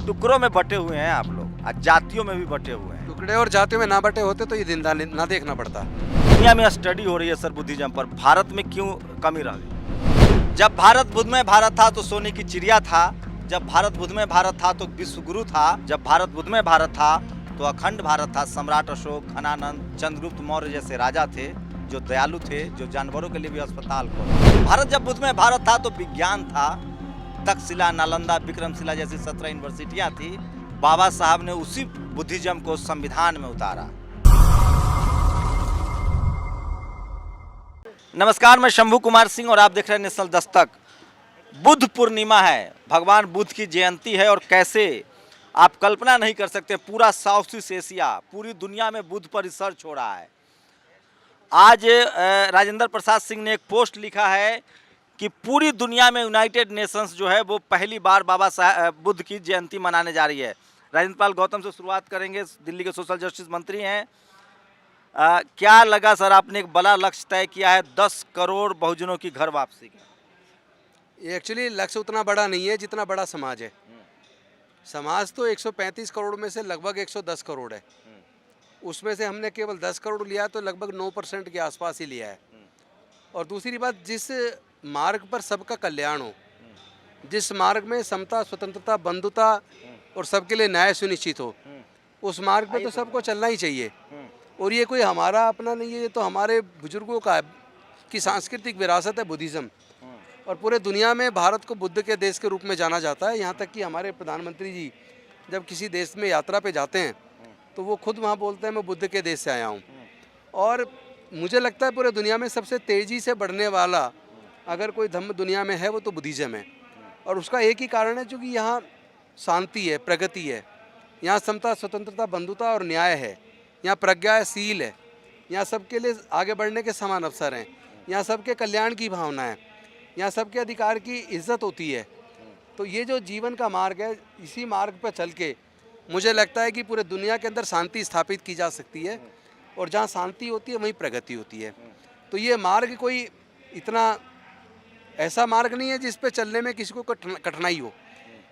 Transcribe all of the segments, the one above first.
टुकड़ों में बटे हुए हैं आप लोग, आज जातियों में भी बटे हुए हैं। टुकड़े और जातियों में ना बटे होते तो ये दिन ना देखना पड़ता। दुनिया में स्टडी हो रही है सर बुद्धिज्म पर, भारत में क्यों कमी रह गई? जब भारत बुद्धमय भारत था तो सोने की चिड़िया था, जब भारत बुद्धमय भारत था तो विश्व गुरु था, जब भारत बुद्धमय भारत था तो अखंड भारत था। सम्राट अशोक, घनानंद, चंद्रगुप्त मौर्य जैसे राजा थे जो दयालु थे, जो जानवरों के लिए भी अस्पताल खोले। भारत जब बुद्धमय भारत था तो विज्ञान था, तक्षशिला, नालंदा, विक्रमशिला जैसी 17 यूनिवर्सिटियां थी। बाबा साहब ने उसी बुद्धिज्म को संविधान में उतारा। नमस्कार, मैं शंभू कुमार सिंह और आप देख रहे हैं नेशनल दस्तक। बुद्ध पूर्णिमा है, भगवान बुद्ध की जयंती है और कैसे आप कल्पना नहीं कर सकते, पूरा साउथ ईस्ट एशिया, पूरी दुनिया में बुद्ध पर रिसर्च हो रहा है। आज राजेंद्र प्रसाद सिंह ने एक पोस्ट लिखा है कि पूरी दुनिया में यूनाइटेड नेशंस जो है वो पहली बार बाबा साहब बुद्ध की जयंती मनाने जा रही है। राजेंद्र पाल गौतम से शुरुआत करेंगे, दिल्ली के सोशल जस्टिस मंत्री हैं। क्या लगा सर, आपने एक बड़ा लक्ष्य तय किया है 10 करोड़ बहुजनों की घर वापसी का। ये एक्चुअली लक्ष्य उतना बड़ा नहीं है जितना बड़ा समाज है। समाज तो 135 करोड़ में से लगभग 110 करोड़ है। उसमें से हमने केवल 10 करोड़ लिया तो लगभग 9% के आसपास ही लिया है। और दूसरी बात, जिस मार्ग पर सबका कल्याण हो, जिस मार्ग में समता, स्वतंत्रता, बंधुता और सबके लिए न्याय सुनिश्चित हो, उस मार्ग पे तो सबको चलना ही चाहिए। और ये कोई हमारा अपना नहीं है, ये तो हमारे बुजुर्गों का की सांस्कृतिक विरासत है बुद्धिज़्म। और पूरे दुनिया में भारत को बुद्ध के देश के रूप में जाना जाता है। यहाँ तक कि हमारे प्रधानमंत्री जी जब किसी देश में यात्रा पे जाते हैं तो वो खुद वहाँ बोलते हैं मैं बुद्ध के देश से आया हूँ। और मुझे लगता है पूरे दुनिया में सबसे तेज़ी से बढ़ने वाला अगर कोई धर्म दुनिया में है वो तो बुद्धिज़्म है। और उसका एक ही कारण है, क्योंकि यहाँ शांति है, प्रगति है, यहाँ समता, स्वतंत्रता, बंधुता और न्याय है, यहाँ प्रज्ञा है, शील है, यहाँ सबके लिए आगे बढ़ने के समान अवसर हैं, यहाँ सबके कल्याण की भावना है, यहाँ सबके अधिकार की इज्जत होती है। तो ये जो जीवन का मार्ग है, इसी मार्ग पर चल के मुझे लगता है कि पूरे दुनिया के अंदर शांति स्थापित की जा सकती है। और जहाँ शांति होती है वहीं प्रगति होती है। तो ये मार्ग कोई इतना ऐसा मार्ग नहीं है जिस पे चलने में किसी को कठिनाई हो,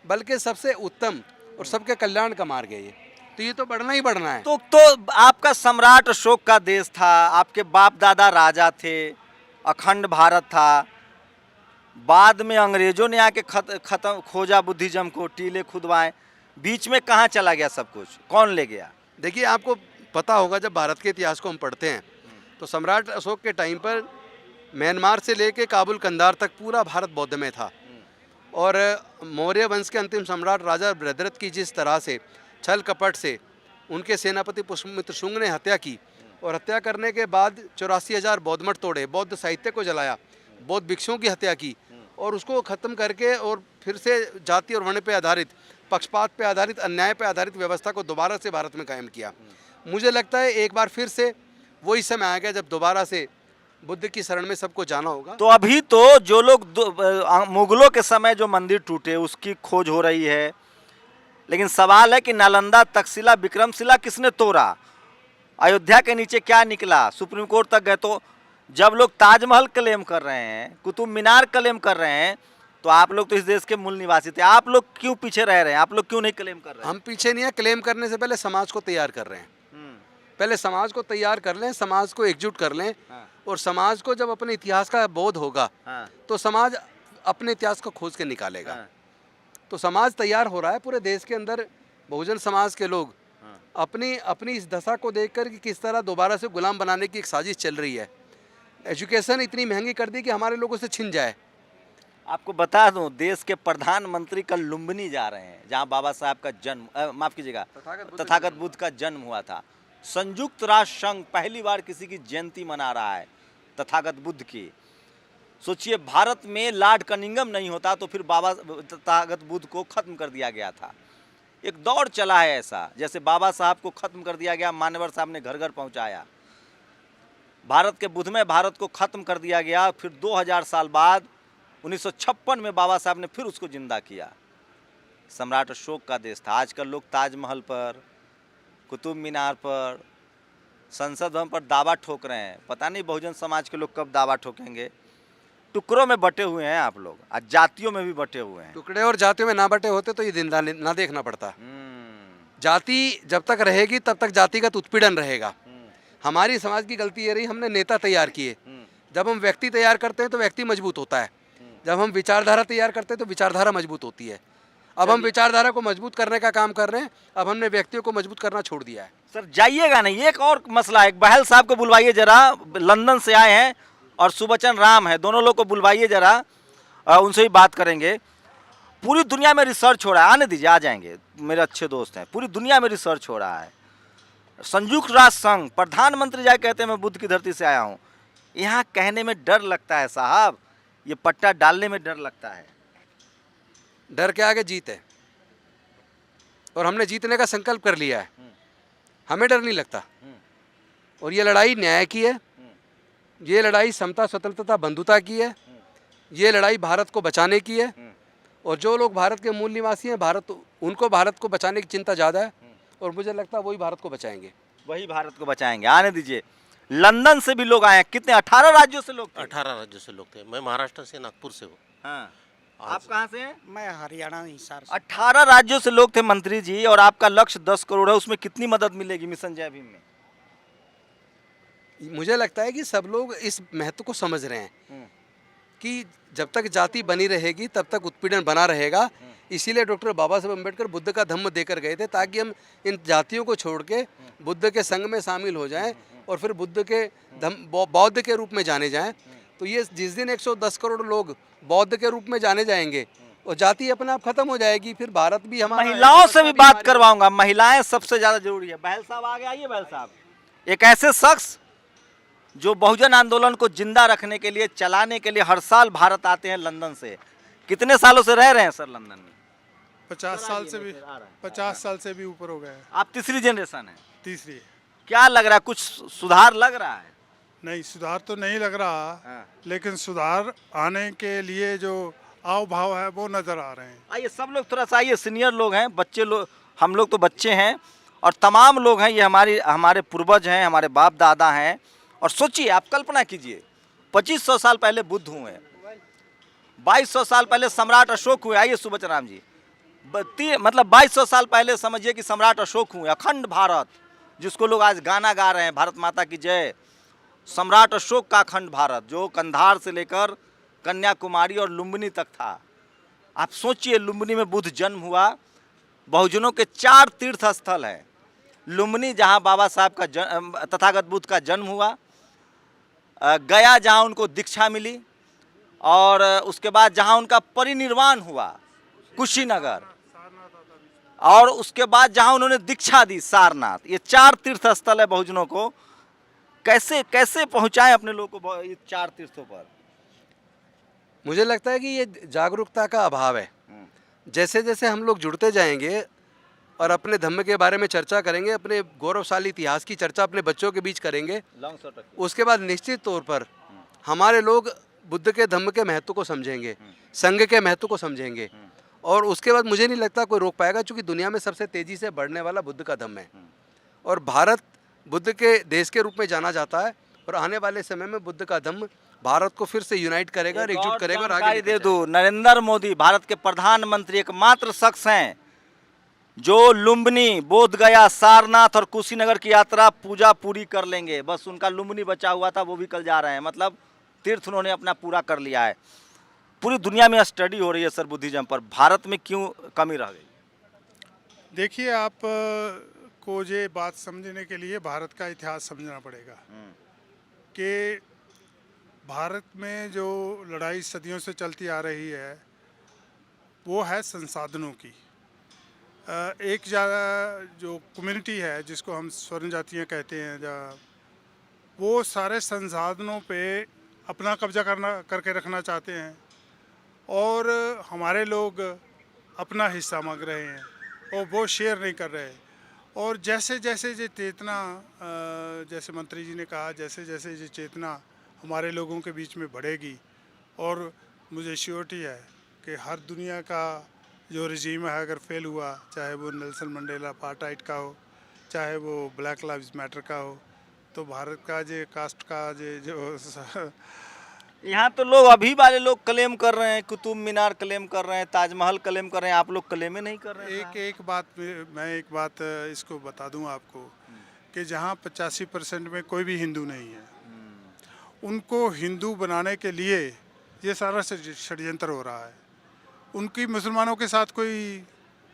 बल्कि सबसे उत्तम और सबके कल्याण का मार्ग है ये। तो ये तो बढ़ना ही बढ़ना है। तो आपका सम्राट अशोक का देश था, आपके बाप दादा राजा थे, अखंड भारत था। बाद में अंग्रेजों ने आके खत्म खोजा बुद्धिज्म को, टीले खुदवाए। बीच में कहाँ चला गया सब कुछ, कौन ले गया? देखिए, आपको पता होगा जब भारत के इतिहास को हम पढ़ते हैं तो सम्राट अशोक के टाइम पर म्यांमार से लेके काबुल कंधार तक पूरा भारत बौद्धमय था। और मौर्य वंश के अंतिम सम्राट राजा भद्रथ की जिस तरह से छल कपट से उनके सेनापति पुष्यमित्र शुंग ने हत्या की, और हत्या करने के बाद 84,000 बौद्ध मठ तोड़े, बौद्ध साहित्य को जलाया, बौद्ध भिक्षुओं की हत्या की, और उसको ख़त्म करके और फिर से जाति और वर्ण पे आधारित, पक्षपात पे आधारित, अन्याय पे आधारित व्यवस्था को दोबारा से भारत में कायम किया। मुझे लगता है एक बार फिर से वही समय आ गया जब दोबारा से बुद्ध की शरण में सबको जाना होगा। तो अभी तो जो लोग मुगलों के समय जो मंदिर टूटे उसकी खोज हो रही है, लेकिन सवाल है कि नालंदा, तक्षशिला, विक्रमशिला किसने तोड़ा? अयोध्या के नीचे क्या निकला? सुप्रीम कोर्ट तक गए। तो जब लोग ताजमहल क्लेम कर रहे हैं, कुतुब मीनार क्लेम कर रहे हैं, तो आप लोग तो इस देश के मूल निवासी थे, आप लोग क्यों पीछे रह रहे हैं? आप लोग क्यों नहीं क्लेम कर रहे हैं? हम पीछे नहीं है, क्लेम करने से पहले समाज को तैयार कर रहे हैं। पहले समाज को तैयार कर लें, समाज को एकजुट कर लें। और समाज को जब अपने इतिहास का बोध होगा तो समाज अपने इतिहास को खोज के निकालेगा। तो समाज तैयार हो रहा है पूरे देश के अंदर। बहुजन समाज के लोग अपनी इस दशा को देखकर कि किस तरह दोबारा से गुलाम बनाने की एक साजिश चल रही है। एजुकेशन इतनी महंगी कर दी कि हमारे लोगों से छिन जाए। आपको बता दूं, देश के प्रधानमंत्री कल लुम्बिनी जा रहे हैं, जहां बाबा साहब का जन्म, माफ कीजिएगा, तथागत बुद्ध का जन्म हुआ था। संयुक्त राष्ट्र संघ पहली बार किसी की जयंती मना रहा है, तथागत बुद्ध की। सोचिए, भारत में लॉर्ड कनिंघम नहीं होता तो फिर बाबा तथागत बुद्ध को खत्म कर दिया गया था। एक दौर चला है ऐसा, जैसे बाबा साहब को खत्म कर दिया गया, मान्यवर साहब ने घर घर पहुंचाया। भारत के बुद्धमय भारत को खत्म कर दिया गया, फिर 2000 साल बाद 1956 में बाबा साहब ने फिर उसको जिंदा किया। सम्राट अशोक का देश था। आजकल लोग ताजमहल पर, कुतुब मीनार पर, संसद भवन पर दावा ठोक रहे हैं। पता नहीं बहुजन समाज के लोग कब दावा ठोकेंगे। टुकड़ों में बटे हुए हैं आप लोग, और जातियों में भी बटे हुए हैं। टुकड़े और जातियों में ना बटे होते तो ये दिन ना देखना पड़ता। जाति जब तक रहेगी तब तक जातिगत उत्पीड़न रहेगा। हमारी समाज की गलती ये रही, हमने नेता तैयार किए। जब हम व्यक्ति तैयार करते हैं तो व्यक्ति मजबूत होता है, जब हम विचारधारा तैयार करते हैं तो विचारधारा मजबूत होती है। अब हम विचारधारा को मजबूत करने का काम कर रहे हैं, अब हमने व्यक्तियों को मजबूत करना छोड़ दिया है। सर जाइएगा नहीं, एक और मसला है, बहल साहब को बुलवाइए जरा, लंदन से आए हैं, और सुबचन राम है, दोनों लोग को बुलवाइए जरा, उनसे भी बात करेंगे। पूरी दुनिया में रिसर्च हो रहा है, आने दीजिए, आ जाएंगे, मेरे अच्छे दोस्त हैं। पूरी दुनिया में रिसर्च हो रहा है, संयुक्त राष्ट्र संघ, प्रधानमंत्री जाए कहते हैं मैं बुद्ध की धरती से आया हूँ। यहाँ कहने में डर लगता है साहब, ये पट्टा डालने में डर लगता है। डर के आगे जीत है, और हमने जीतने का संकल्प कर लिया है, हमें डर नहीं लगता। और ये लड़ाई न्याय की है, ये लड़ाई समता, स्वतंत्रता, बंधुता की है, ये लड़ाई भारत को बचाने की है। और जो लोग भारत के मूल निवासी हैं, उनको भारत को बचाने की चिंता ज़्यादा है, और मुझे लगता है वही भारत को बचाएंगे। वही भारत को बचाएंगे, आने दीजिए। लंदन से भी लोग आए हैं, कितने, 18 राज्यों से लोग थे? 18 राज्यों से लोग थे। मैं महाराष्ट्र से, नागपुर से हूँ। हाँ, आप कहाँ से हैं? मैं हरियाणा हिसार से। 18 राज्यों से लोग थे मंत्री जी, और आपका लक्ष्य 10 करोड़ है, उसमें कितनी मदद मिलेगी मिशन जय भीम में? मुझे लगता है कि सब लोग इस महत्व को समझ रहे हैं कि जब तक जाति बनी रहेगी तब तक उत्पीड़न बना रहेगा। इसीलिए डॉक्टर बाबा साहब अम्बेडकर बुद्ध का धम्म देकर गए थे, ताकि हम इन जातियों को छोड़ के बुद्ध के संग में शामिल हो जाएं, और फिर बुद्ध के बौद्ध के रूप में जाने जाएं। तो ये जिस दिन 110 करोड़ लोग बौद्ध के रूप में जाने जाएंगे, और जाति अपने आप खत्म हो जाएगी, फिर भारत भी हमारा। महिलाओं से भी बात करवाऊंगा, महिलाएं सबसे ज्यादा जरूरी है। बहल साहब आगे आइए। बहल साहब एक ऐसे शख्स जो बहुजन आंदोलन को जिंदा रखने के लिए, चलाने के लिए हर साल भारत आते हैं लंदन से। कितने सालों से रह रहे हैं सर लंदन में? 50 साल से भी, 50 साल से भी ऊपर हो गए हैं। आप तीसरी जनरेशन है? तीसरी। क्या लग रहा है, कुछ सुधार लग रहा है? नहीं, सुधार तो नहीं लग रहा, लेकिन सुधार आने के लिए जो आव भाव है वो नजर आ रहे हैं। आइए सब लोग थोड़ा सा आइए, सीनियर लोग हैं, बच्चे लोग, हम लोग तो बच्चे हैं, और तमाम लोग हैं, ये हमारे पूर्वज हैं, हमारे बाप दादा हैं। और सोचिए, आप कल्पना कीजिए, 2500 साल पहले बुद्ध हुए, 2200 साल पहले सम्राट अशोक हुए। आइए सुबचन राम जी, मतलब 2200 साल पहले समझिए कि सम्राट अशोक हुए। अखंड भारत, जिसको लोग आज गाना गा रहे हैं, भारत माता की जय, सम्राट अशोक का अखंड भारत, जो कंधार से लेकर कन्याकुमारी और लुम्बिनी तक था। आप सोचिए, लुम्बिनी में बुद्ध जन्म हुआ। बहुजनों के 4 तीर्थ स्थल हैं। लुम्बिनी जहाँ बाबा साहब का तथागत बुद्ध का जन्म हुआ, गया जहाँ उनको दीक्षा मिली, और उसके बाद जहाँ उनका परिनिर्वाण हुआ कुशीनगर, और उसके बाद जहाँ उन्होंने दीक्षा दी सारनाथ। ये 4 तीर्थ स्थल है बहुजनों को। कैसे कैसे पहुँचाएं अपने लोगों को ये 4 तीर्थों पर? मुझे लगता है कि ये जागरूकता का अभाव है। जैसे जैसे हम लोग जुड़ते जाएंगे और अपने धम्म के बारे में चर्चा करेंगे, अपने गौरवशाली इतिहास की चर्चा अपने बच्चों के बीच करेंगे, उसके बाद निश्चित तौर पर हमारे लोग बुद्ध के धम्म के महत्व को समझेंगे, संघ के महत्व को समझेंगे, और उसके बाद मुझे नहीं लगता कोई रोक पाएगा, क्योंकि दुनिया में सबसे तेज़ी से बढ़ने वाला बुद्ध का धम्म है, और भारत बुद्ध के देश के रूप में जाना जाता है। और आने वाले समय में बुद्ध का धम्म भारत को फिर से यूनाइट करेगा, एकजुट करेगा, और आगे दे दूं, नरेंद्र मोदी भारत के प्रधानमंत्री एकमात्र शख्स हैं जो लुम्बिनी, बोध गया, सारनाथ और कुशीनगर की यात्रा पूजा पूरी कर लेंगे। बस उनका लुम्बिनी बचा हुआ था, वो भी कल जा रहे हैं। मतलब तीर्थ उन्होंने अपना पूरा कर लिया है। पूरी दुनिया में स्टडी हो रही है सर बुद्धिज्म पर, भारत में क्यों कमी रह गई? देखिए, आप को ये बात समझने के लिए भारत का इतिहास समझना पड़ेगा कि भारत में जो लड़ाई सदियों से चलती आ रही है वो है संसाधनों की। एक जो कम्युनिटी है जिसको हम स्वर्ण जातियाँ कहते हैं, वो सारे संसाधनों पे अपना कब्जा करके रखना चाहते हैं, और हमारे लोग अपना हिस्सा मांग रहे हैं और वो शेयर नहीं कर रहे। और जैसे जैसे ये चेतना, जैसे मंत्री जी ने कहा, जैसे जैसे ये चेतना हमारे लोगों के बीच में बढ़ेगी, और मुझे श्योरिटी है कि हर दुनिया का जो रजीम है अगर फेल हुआ, चाहे वो नेल्सन मंडेला अपार्टाइड का हो, चाहे वो ब्लैक लाइव्स मैटर का हो, तो भारत का जो कास्ट का जो यहाँ तो लोग अभी वाले लोग क्लेम कर रहे हैं, कुतुब मीनार क्लेम कर रहे हैं, ताजमहल क्लेम कर रहे हैं, आप लोग क्लेम ही नहीं कर रहे हैं। मैं एक बात इसको बता दूं आपको कि जहां 85% में कोई भी हिंदू नहीं है, उनको हिंदू बनाने के लिए ये सारा षड्यंत्र हो रहा है। उनकी मुसलमानों के साथ कोई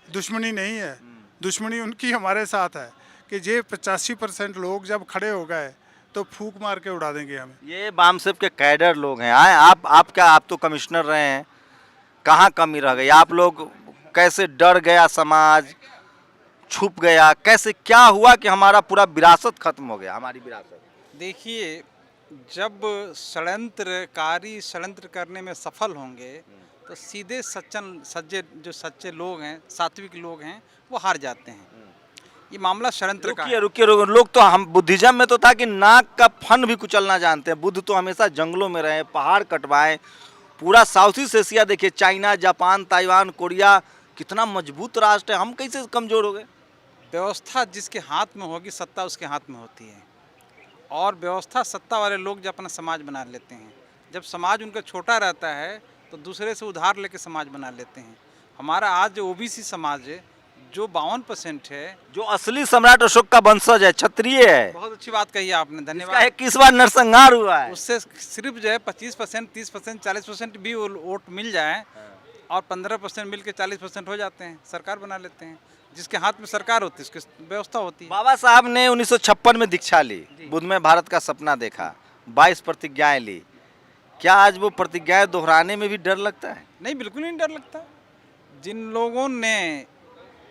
दुश्मनी नहीं है, दुश्मनी उनकी हमारे साथ है कि ये 85% लोग जब खड़े हो गए तो फूंक मार के उड़ा देंगे हमें। ये बामसेफ के कैडर लोग हैं। आए आप तो कमिश्नर रहे हैं, कहाँ कमी रह गई? आप लोग कैसे डर गया समाज, छुप गया, कैसे क्या हुआ कि हमारा पूरा विरासत खत्म हो गया, हमारी विरासत? देखिए, जब षड्यंत्रकारी षड्यंत्र करने में सफल होंगे तो सीधे जो सच्चे लोग हैं, सात्विक लोग हैं, वो हार जाते हैं। ये मामला षड्यंत्र का है। रुकिए, लोग तो हम बुद्धिज्म में तो था कि नाक का फन भी कुचलना जानते हैं। बुद्ध तो हमेशा जंगलों में रहे, पहाड़ कटवाए। पूरा साउथ ईस्ट एशिया देखिए, चाइना, जापान, ताइवान, कोरिया, कितना मजबूत राष्ट्र है। हम कैसे कमजोर हो गए? व्यवस्था जिसके हाथ में होगी, सत्ता उसके हाथ में होती है। और व्यवस्था सत्ता वाले लोग जब अपना समाज बना लेते हैं, जब समाज उनका छोटा रहता है तो दूसरे से उधार लेके समाज बना लेते हैं। हमारा आज जो ओबीसी समाज है, जो 52% है, जो असली सम्राट अशोक का वंशज है, क्षत्रिय है। बहुत अच्छी बात कही आपने, धन्यवाद। 21 बार नरसंहार हुआ है। उससे सिर्फ जो है 25%, 30%, 40% भी वोट मिल जाए और 15% मिल के 40% हो जाते हैं, सरकार बना लेते हैं। जिसके हाथ में सरकार होती है उसकी व्यवस्था होती है। बाबा साहब ने 1956 में दीक्षा ली, बुद्ध में भारत का सपना देखा, 22 प्रतिज्ञाएं ली। क्या आज वो प्रतिज्ञाएं दोहराने में भी डर लगता है? नहीं, बिल्कुल नहीं डर लगता। जिन लोगों ने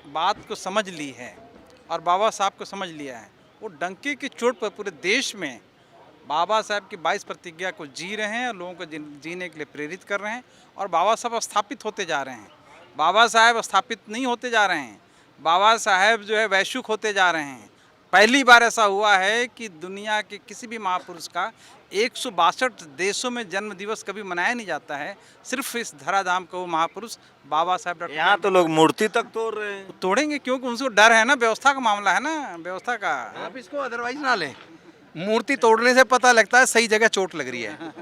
बात को समझ ली है और बाबा साहब को समझ लिया है, वो डंके की चोट पर पूरे देश में बाबा साहब की 22 प्रतिज्ञा को जी रहे हैं और लोगों को जीने के लिए प्रेरित कर रहे हैं। और बाबा साहब स्थापित होते जा रहे हैं। बाबा साहब स्थापित नहीं होते जा रहे हैं, बाबा साहब जो है वैश्विक होते जा रहे हैं। पहली बार ऐसा हुआ है कि दुनिया के किसी भी महापुरुष का 162 देशों में जन्म दिवस कभी मनाया नहीं जाता है। सिर्फ इस धराधाम को महापुरुष बाबा साहब डॉक्टर यहाँ तो लोग मूर्ति तक तोड़ रहे हैं। तोड़ेंगे क्योंकि उनको डर है ना, व्यवस्था का मामला है ना, व्यवस्था का। आप इसको अदरवाइज ना लें, मूर्ति तोड़ने से पता लगता है सही जगह चोट लग रही है।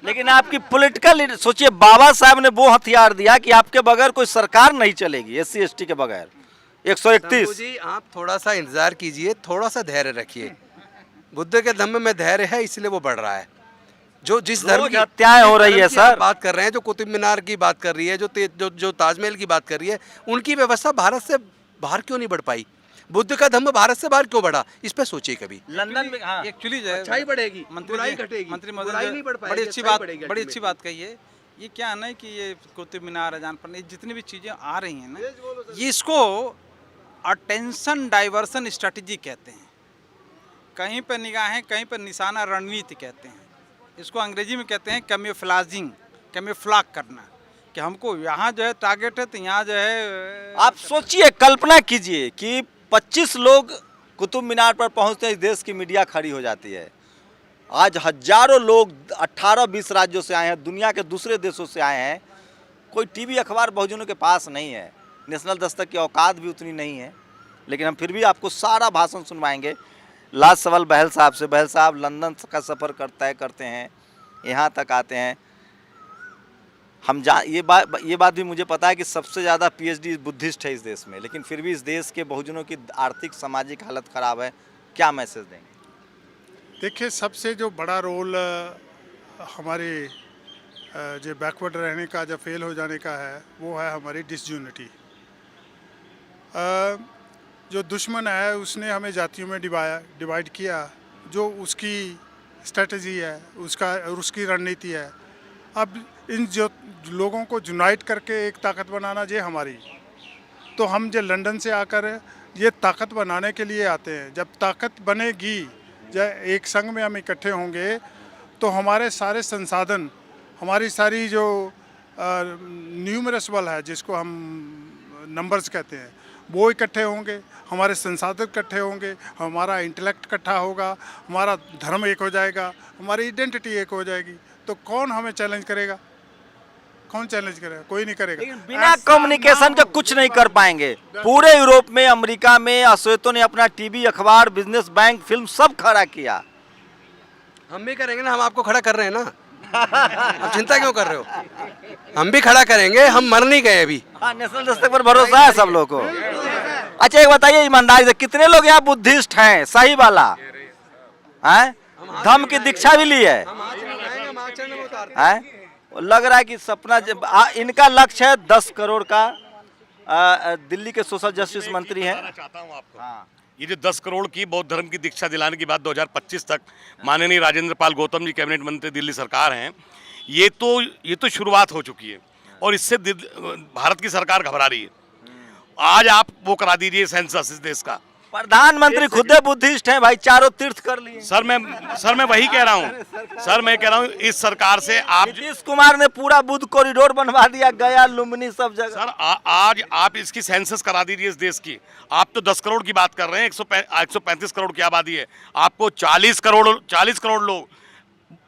लेकिन आपकी पॉलिटिकल सोचिए, बाबा साहब ने वो हथियार दिया कि आपके बगैर कोई सरकार नहीं चलेगी, SC ST के बगैर। 131 जी, आप थोड़ा सा इंतजार कीजिए, थोड़ा सा धैर्य रखिए। बुद्ध के धम्म में धैर्य है, इसलिए वो बढ़ रहा है। जो जिस धर्म की हत्याएं हो रही है सर, बात कर रहे हैं, जो कुतुब मीनार की बात कर रही है, जो ताजमहल की बात कर रही है, उनकी व्यवस्था भारत से बाहर क्यों नहीं बढ़ पाई? बुद्ध का धम्म भारत से बाहर क्यों बढ़ा? इस पे सोचिए कभी। लंदन में हाँ। एक्चुअली जो है अच्छाई बढ़ेगी, बुराई घटेगी। मंत्री बुराई नहीं बढ़ महोदय पाएगी, बड़ी अच्छी बात कही है। ये क्या है ना कि ये कुतुब मीनार, अजान पर जितनी भी चीज़ें आ रही हैं ना, ये इसको अटेंशन डाइवर्सन स्ट्रेटजी कहते हैं। कहीं पर निगाहें, कहीं पर निशाना रणनीति कहते हैं। इसको अंग्रेजी में कहते हैं कैमोफ्लेजिंग, कैमोफ्लेज करना, कि हमको यहाँ जो है टारगेट है तो यहाँ जो है। आप सोचिए, कल्पना कीजिए कि 25 लोग कुतुब मीनार पर पहुँचते हैं, इस देश की मीडिया खड़ी हो जाती है। आज हजारों लोग 18-20 राज्यों से आए हैं, दुनिया के दूसरे देशों से आए हैं। कोई टीवी अखबार बहुजनों के पास नहीं है, नेशनल दस्तक की औकात भी उतनी नहीं है, लेकिन हम फिर भी आपको सारा भाषण सुनवाएंगे। लास्ट सवाल बहल साहब से। बहल साहब, लंदन का सफ़र तय करते हैं, यहाँ तक आते हैं। हम ये बात भी मुझे पता है कि सबसे ज़्यादा PhD बुद्धिस्ट है इस देश में, लेकिन फिर भी इस देश के बहुजनों की आर्थिक सामाजिक हालत ख़राब है। क्या मैसेज देंगे? देखिए, सबसे जो बड़ा रोल हमारे जो बैकवर्ड रहने का, जो फेल हो जाने का है, वो है हमारी डिसयूनिटी। जो दुश्मन है उसने हमें जातियों में डिवाइड किया, जो उसकी स्ट्रेटजी है, उसकी रणनीति है। अब इन जो लोगों को यूनाइट करके एक ताकत बनाना, ये हमारी। तो हम जो लंदन से आकर ये ताकत बनाने के लिए आते हैं। जब ताकत बनेगी, जब एक संघ में हम इकट्ठे होंगे, तो हमारे सारे संसाधन, हमारी सारी जो न्यूमरस बल है, जिसको हम नंबर्स कहते हैं, वो इकट्ठे होंगे, हमारे संसाधन इकट्ठे होंगे, हमारा इंटेलेक्ट इकट्ठा होगा, हमारा धर्म एक हो जाएगा, हमारी आइडेंटिटी एक हो जाएगी। तो कौन हमें चैलेंज करेगा? कौन चैलेंज करेगा? कोई नहीं करेगा। बिना कम्युनिकेशन के कुछ नहीं कर पाएंगे। पूरे यूरोप में, अमेरिका में अश्वेतों ने अपना टीवी, अखबार, बिजनेस, बैंक, फिल्म सब खड़ा किया। हम भी करेंगे ना, हम आपको खड़ा कर रहे हैं ना। अब चिंता क्यों कर रहे हो? हम भी खड़ा करेंगे, हम मर नहीं गए अभी। हाँ, नेशनल दस्तक पर भरोसा है सब लोगों को। अच्छा एक बताइए ईमानदारी से, कितने लोग यहाँ बुद्धिस्ट हैं सही वाला हैं? धम्म की दीक्षा भी ली है हैं? लग रहा है कि सपना इनका लक्ष्य है 10 करोड़ का। दिल्ली के सोशल जस्टिस मंत्री हैं। चाहता हूँ आपको हाँ। ये जो 10 करोड़ की बौद्ध धर्म की दीक्षा दिलाने की बात 2025 तक माननीय राजेंद्र पाल गौतम जी कैबिनेट मंत्री दिल्ली सरकार हैं, ये तो शुरुआत हो चुकी है और इससे भारत की सरकार घबरा रही है। आज आप वो करा दीजिए सेंसस इस देश का। प्रधानमंत्री खुद बुद्धिस्ट हैं भाई, चारों तीर्थ कर लिए। सर मैं वही कह रहा हूँ। सर मैं कह रहा हूँ इस सरकार से आप नीतीश कुमार ने पूरा बुद्ध कॉरिडोर बनवा दिया, गया लुम्बिनी सब जगह। सर आज आप इसकी सेंसस करा दीजिए इस देश की। आप तो 10 करोड़ की बात कर रहे हैं, 135 करोड़ की आबादी है। आपको 40 करोड़ लोग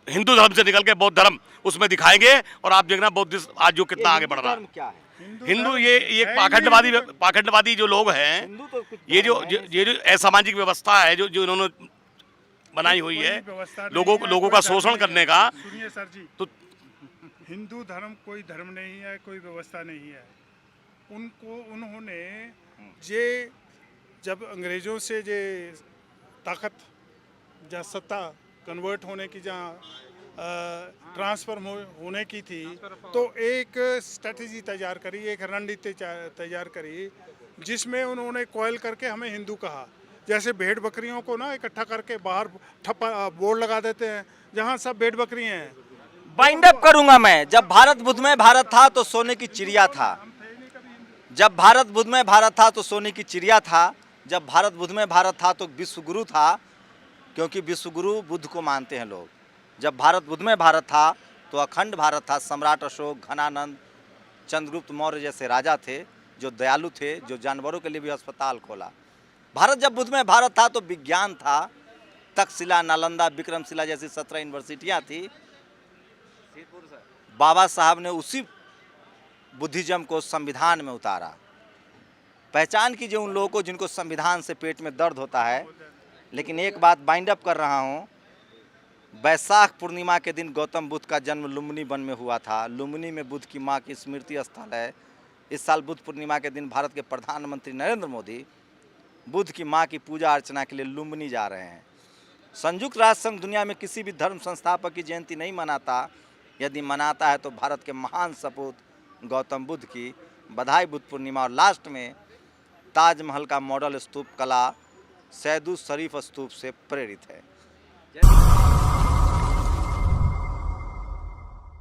हिंदू धर्म से निकल के बौद्ध धर्म उसमें दिखाएंगे और आप देखना बौद्ध आज जो कितना आगे बढ़ रहा है। क्या है हिंदू ये पाखंडवादी जो लोग हैं, ये जो असामाजिक व्यवस्था है जो इन्होंने बनाई हुई है लोगों का शोषण करने का। सुनिए सर जी, तो हिंदू धर्म कोई धर्म नहीं है, कोई व्यवस्था नहीं है। उन्होंने जब अंग्रेजों से ताकत या सत्ता कन्वर्ट होने की जहाँ ट्रांसफर होने की थी, तो एक स्ट्रेटजी तैयार करी, एक रणनीति तैयार करी, जिसमें उन्होंने कॉयल करके हमें हिंदू कहा। जैसे भेड़ बकरियों को ना इकट्ठा करके बाहर बोर्ड लगा देते हैं जहाँ सब भेड़ बकरी हैं। बाइंड अप करूंगा मैं। जब भारत बुद्ध में भारत था तो सोने की चिड़िया था। जब भारत बुद्ध में भारत था तो सोने की चिड़िया था। जब भारत बुद्ध में भारत था तो विश्वगुरु था, क्योंकि विश्वगुरु बुद्ध को मानते हैं लोग। जब भारत बुद्ध में भारत था तो अखंड भारत था। सम्राट अशोक, घनानंद, चंद्रगुप्त मौर्य जैसे राजा थे जो दयालु थे, जो जानवरों के लिए भी अस्पताल खोला। भारत जब बुद्ध में भारत था तो विज्ञान था। तक्षशिला, नालंदा, विक्रमशिला जैसी 17 यूनिवर्सिटियाँ थी। बाबा साहब ने उसी बुद्धिज्म को संविधान में उतारा। पहचान कीजिए उन लोगों को जिनको संविधान से पेट में दर्द होता है। लेकिन एक बात बाइंड अप कर रहा हूँ, बैसाख पूर्णिमा के दिन गौतम बुद्ध का जन्म लुम्बिनी वन में हुआ था। लुम्बिनी में बुद्ध की मां की स्मृति स्थल है। इस साल बुद्ध पूर्णिमा के दिन भारत के प्रधानमंत्री नरेंद्र मोदी बुद्ध की मां की पूजा अर्चना के लिए लुम्बिनी जा रहे हैं। संयुक्त राष्ट्र संघ दुनिया में किसी भी धर्म संस्थापक की जयंती नहीं मनाता। यदि मनाता है तो भारत के महान सपूत गौतम बुद्ध की। बधाई बुद्ध पूर्णिमा। और लास्ट में ताजमहल का मॉडल स्तूप कला सैदू शरीफ स्तूप से प्रेरित है।